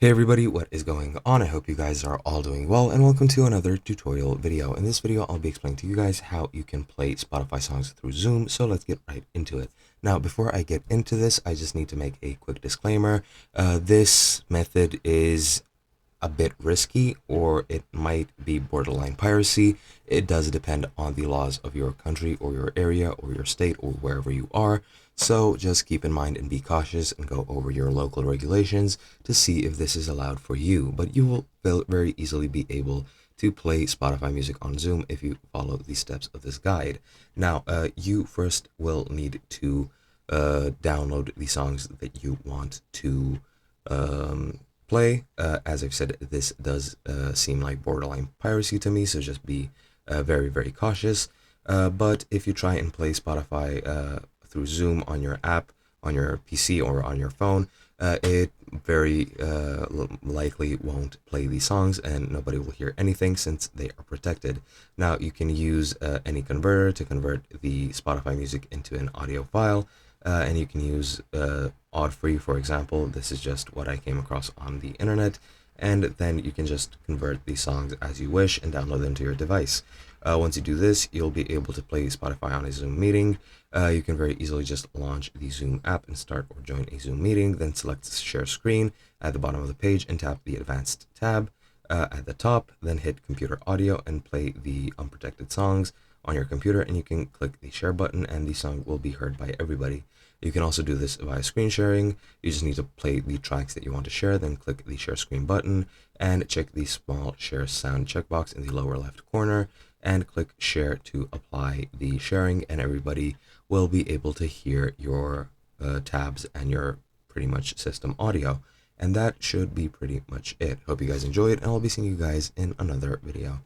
Hey everybody, what is going on? I hope you guys are all doing well, and welcome to another tutorial video. In this video, I'll be explaining to you guys how you can play Spotify songs through Zoom, so let's get right into it. Now, before I get into this, I just need to make a quick disclaimer. This method is a bit risky, or it might be borderline piracy. It does depend on the laws of your country or your area or your state or wherever you are. So just keep in mind and be cautious and go over your local regulations to see if this is allowed for you. But you will very easily be able to play Spotify music on Zoom if you follow the steps of this guide. Now, you first will need to download the songs that you want to play. As I've said, this does seem like borderline piracy to me, so just be very, very cautious. But if you try and play Spotify through Zoom on your app, on your PC, or on your phone, it very likely won't play these songs and nobody will hear anything since they are protected. Now, you can use any converter to convert the Spotify music into an audio file. And you can use Audfree, for example. This is just what I came across on the internet. And then you can just convert these songs as you wish and download them to your device. Once you do this, you'll be able to play Spotify on a Zoom meeting. You can very easily just launch the Zoom app and start or join a Zoom meeting. Then select Share Screen at the bottom of the page and tap the Advanced tab at the top. Then hit Computer Audio and play the unprotected songs on your computer, and you can click the share button and the song will be heard by everybody. You can also do this via screen sharing. You just need to play the tracks that you want to share, then click the share screen button and check the small share sound checkbox in the lower left corner and click share to apply the sharing, and everybody will be able to hear your tabs and your pretty much system audio. And that should be pretty much it. Hope you guys enjoyed, and I'll be seeing you guys in another video.